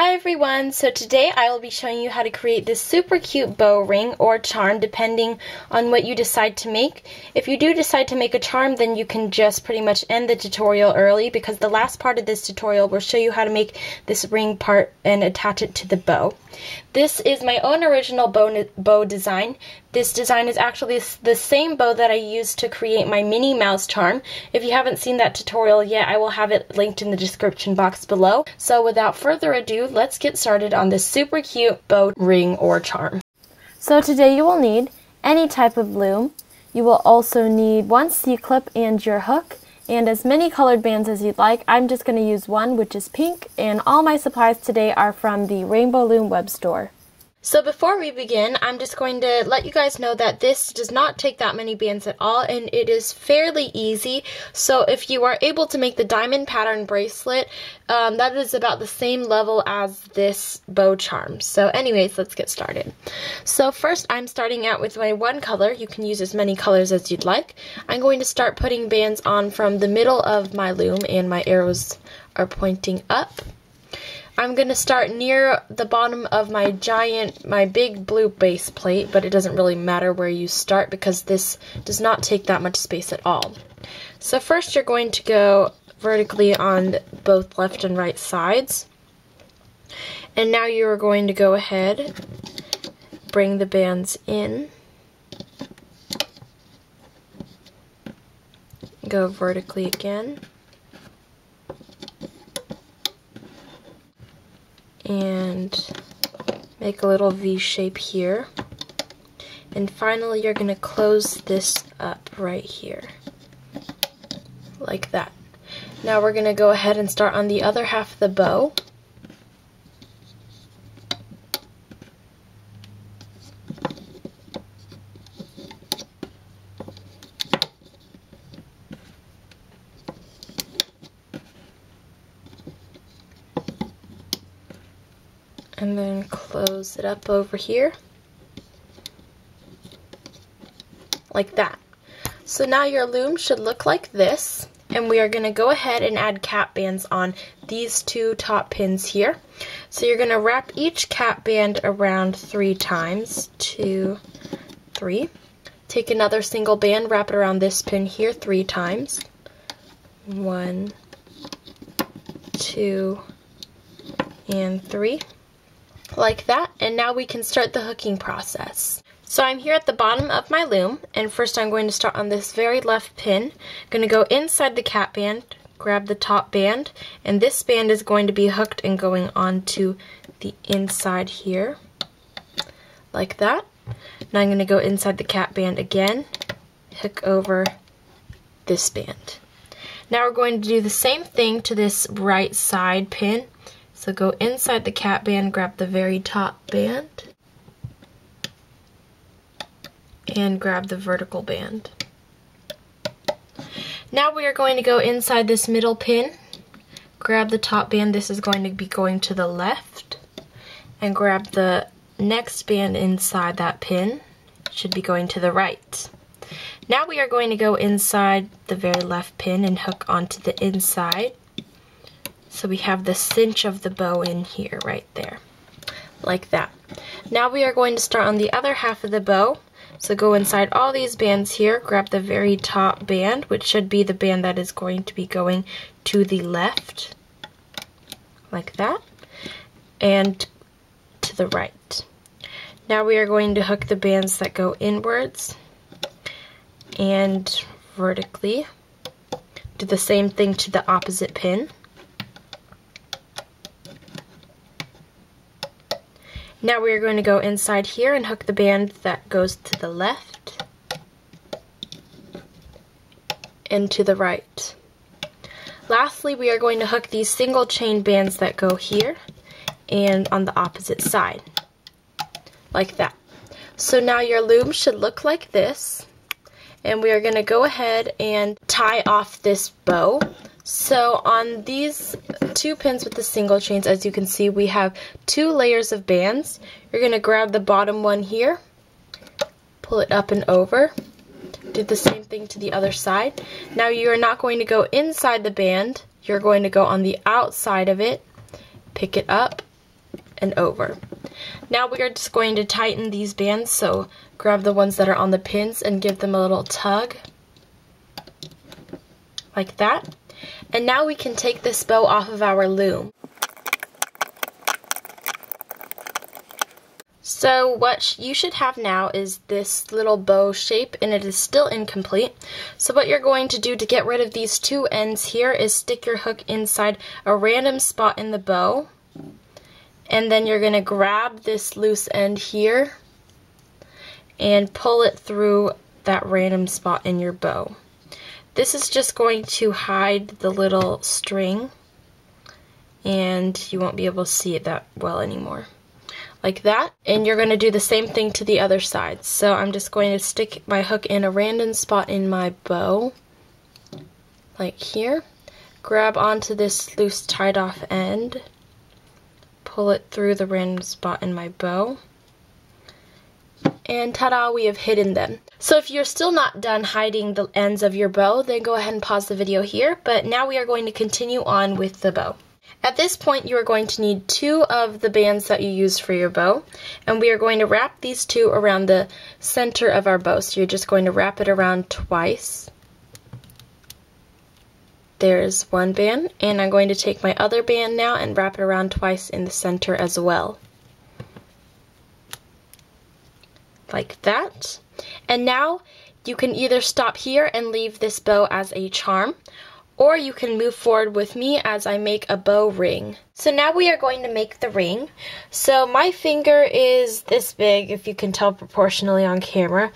Hi everyone, so today I will be showing you how to create this super cute bow ring or charm depending on what you decide to make. If you do decide to make a charm, then you can just pretty much end the tutorial early because the last part of this tutorial will show you how to make this ring part and attach it to the bow. This is my own original bow design. This design is actually the same bow that I used to create my Minnie Mouse charm. If you haven't seen that tutorial yet, I will have it linked in the description box below. So without further ado, let's get started on this super cute bow ring or charm. So today you will need any type of loom. You will also need one C-clip and your hook, and as many colored bands as you'd like. I'm just going to use one, which is pink, and all my supplies today are from the Rainbow Loom web store. So before we begin, I'm just going to let you guys know that this does not take that many bands at all, and it is fairly easy. So if you are able to make the diamond pattern bracelet, that is about the same level as this bow charm. So anyways, let's get started. So first I'm starting out with my one color. You can use as many colors as you'd like. I'm going to start putting bands on from the middle of my loom, and my arrows are pointing up. I'm going to start near the bottom of my big blue base plate, but it doesn't really matter where you start because this does not take that much space at all. So first you're going to go vertically on both left and right sides. And now you are going to go ahead, bring the bands in, go vertically again, and make a little V shape here. And finally you're going to close this up right here, like that. Now we're going to go ahead and start on the other half of the bow. And then close it up over here, like that. So now your loom should look like this, and we are going to go ahead and add cap bands on these two top pins here. So you're going to wrap each cap band around 3 times, 2, 3. Take another single band, wrap it around this pin here 3 times, 1, 2, and 3. Like that, and now we can start the hooking process. So I'm here at the bottom of my loom, and first I'm going to start on this very left pin. I'm going to go inside the cap band, grab the top band, and this band is going to be hooked and going onto the inside here, like that. Now I'm going to go inside the cap band again, hook over this band. Now we're going to do the same thing to this right side pin. So go inside the cap band, grab the very top band, and grab the vertical band. Now we are going to go inside this middle pin, grab the top band, this is going to be going to the left, and grab the next band inside that pin, it should be going to the right. Now we are going to go inside the very left pin and hook onto the inside. So we have the cinch of the bow in here, right there, like that. Now we are going to start on the other half of the bow. So go inside all these bands here, grab the very top band, which should be the band that is going to be going to the left, like that, and to the right. Now we are going to hook the bands that go inwards and vertically. Do the same thing to the opposite pin. Now we are going to go inside here and hook the band that goes to the left and to the right. Lastly, we are going to hook these single chain bands that go here and on the opposite side, like that. So now your loom should look like this, and we are going to go ahead and tie off this bow. So on these 2 pins with the single chains, as you can see, we have 2 layers of bands. You're going to grab the bottom one here, pull it up and over, do the same thing to the other side. Now you are not going to go inside the band, you're going to go on the outside of it, pick it up, and over. Now we are just going to tighten these bands, so grab the ones that are on the pins and give them a little tug, like that. And now we can take this bow off of our loom. So what you should have now is this little bow shape, and it is still incomplete. So what you're going to do to get rid of these two ends here is stick your hook inside a random spot in the bow, and then you're going to grab this loose end here and pull it through that random spot in your bow. This is just going to hide the little string, and you won't be able to see it that well anymore. Like that, and you're going to do the same thing to the other side. So I'm just going to stick my hook in a random spot in my bow, like here, grab onto this loose tied off end, pull it through the random spot in my bow, and ta-da, we have hidden them. So if you're still not done hiding the ends of your bow, then go ahead and pause the video here, but now we are going to continue on with the bow. At this point, you are going to need 2 of the bands that you used for your bow, and we are going to wrap these 2 around the center of our bow. So you're just going to wrap it around twice. There's one band, and I'm going to take my other band now and wrap it around twice in the center as well. Like that. And now you can either stop here and leave this bow as a charm, or you can move forward with me as I make a bow ring. So now we are going to make the ring. So my finger is this big, if you can tell proportionally on camera.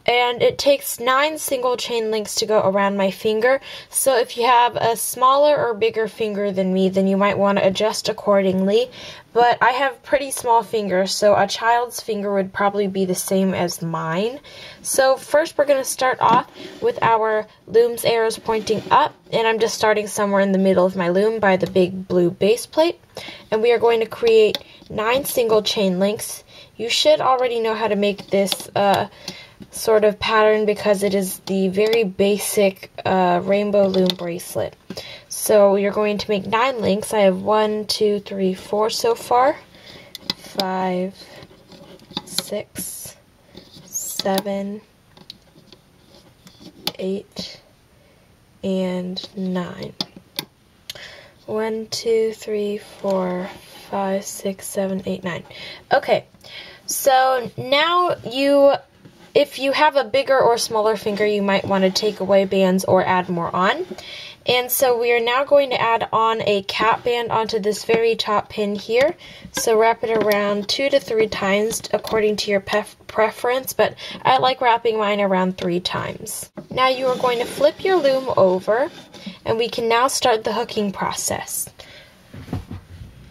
And it takes 9 single chain links to go around my finger. So if you have a smaller or bigger finger than me, then you might want to adjust accordingly. But I have pretty small fingers, so a child's finger would probably be the same as mine. So first we're going to start off with our loom's arrows pointing up, and I'm just starting somewhere in the middle of my loom by the big blue base plate. And we are going to create 9 single chain links. You should already know how to make this sort of pattern because it is the very basic rainbow loom bracelet. So you're going to make 9 links. I have 1, 2, 3, 4 so far. 5, 6, 7, 8, and 9. 1, 2, 3, 4, 5, 6, 7, 8, 9. Okay, so now if you have a bigger or smaller finger, you might want to take away bands or add more on. And so we are now going to add on a cap band onto this very top pin here. So wrap it around 2 to 3 times according to your preference, but I like wrapping mine around 3 times. Now you are going to flip your loom over, and we can now start the hooking process.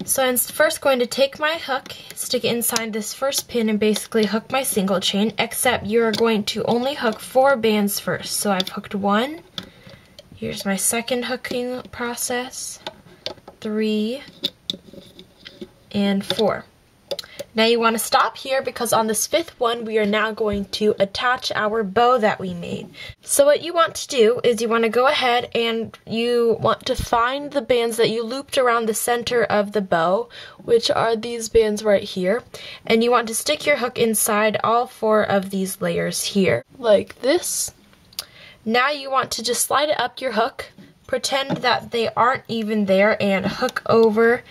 So I'm first going to take my hook, stick it inside this first pin, and basically hook my single chain, except you're going to only hook 4 bands first. So I've hooked 1. Here's my second hooking process, 3, and 4. Now you want to stop here because on this 5th one we are now going to attach our bow that we made. So what you want to do is you want to go ahead and you want to find the bands that you looped around the center of the bow, which are these bands right here, and you want to stick your hook inside all 4 of these layers here, like this. Now you want to just slide it up your hook, pretend that they aren't even there, and hook over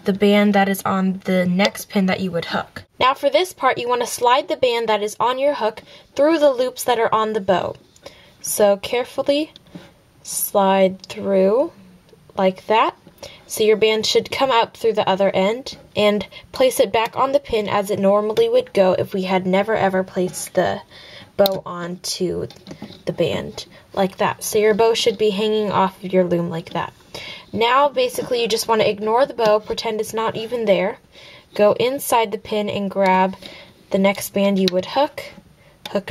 the band that is on the next pin that you would hook. Now for this part, you want to slide the band that is on your hook through the loops that are on the bow. So carefully slide through like that. So your band should come out through the other end, and place it back on the pin as it normally would go if we had never ever placed the bow onto the band, like that. So your bow should be hanging off of your loom like that. Now basically you just want to ignore the bow, pretend it's not even there, go inside the pin and grab the next band you would hook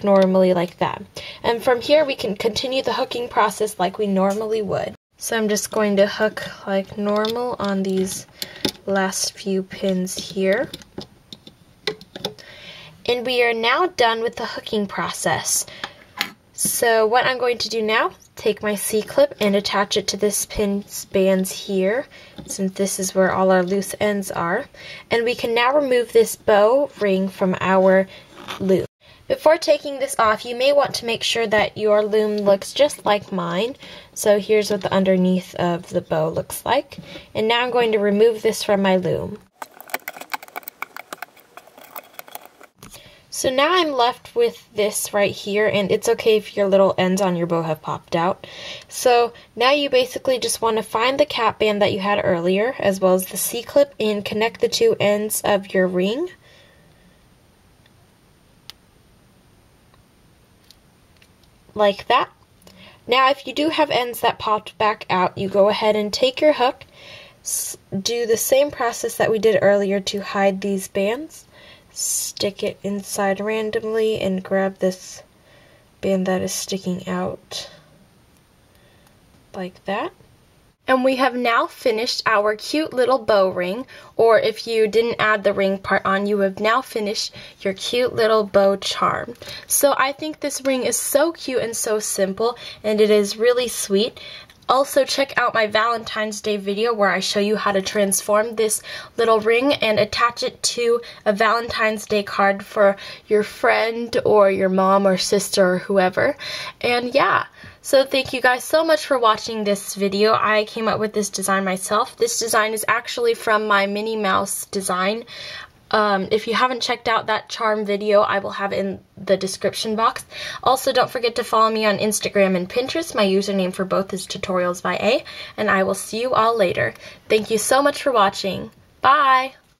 normally like that. And from here we can continue the hooking process like we normally would. So I'm just going to hook like normal on these last few pins here. And we are now done with the hooking process. So what I'm going to do now take my C-clip and attach it to this pin's bands here, since this is where all our loose ends are. And we can now remove this bow ring from our loom. Before taking this off, you may want to make sure that your loom looks just like mine. So here's what the underneath of the bow looks like. And now I'm going to remove this from my loom. So now I'm left with this right here, and it's okay if your little ends on your bow have popped out. So now you basically just want to find the cap band that you had earlier, as well as the C-clip, and connect the two ends of your ring. Like that. Now if you do have ends that popped back out, you go ahead and take your hook, do the same process that we did earlier to hide these bands. Stick it inside randomly and grab this band that is sticking out like that. And we have now finished our cute little bow ring, or if you didn't add the ring part on, you have now finished your cute little bow charm. So I think this ring is so cute and so simple, and it is really sweet. Also, check out my Valentine's Day video where I show you how to transform this little ring and attach it to a Valentine's Day card for your friend or your mom or sister or whoever. And yeah, so thank you guys so much for watching this video. I came up with this design myself. This design is actually from my Minnie Mouse design. If you haven't checked out that charm video, I will have it in the description box. Also, don't forget to follow me on Instagram and Pinterest. My username for both is tutorialsbya, and I will see you all later. Thank you so much for watching. Bye!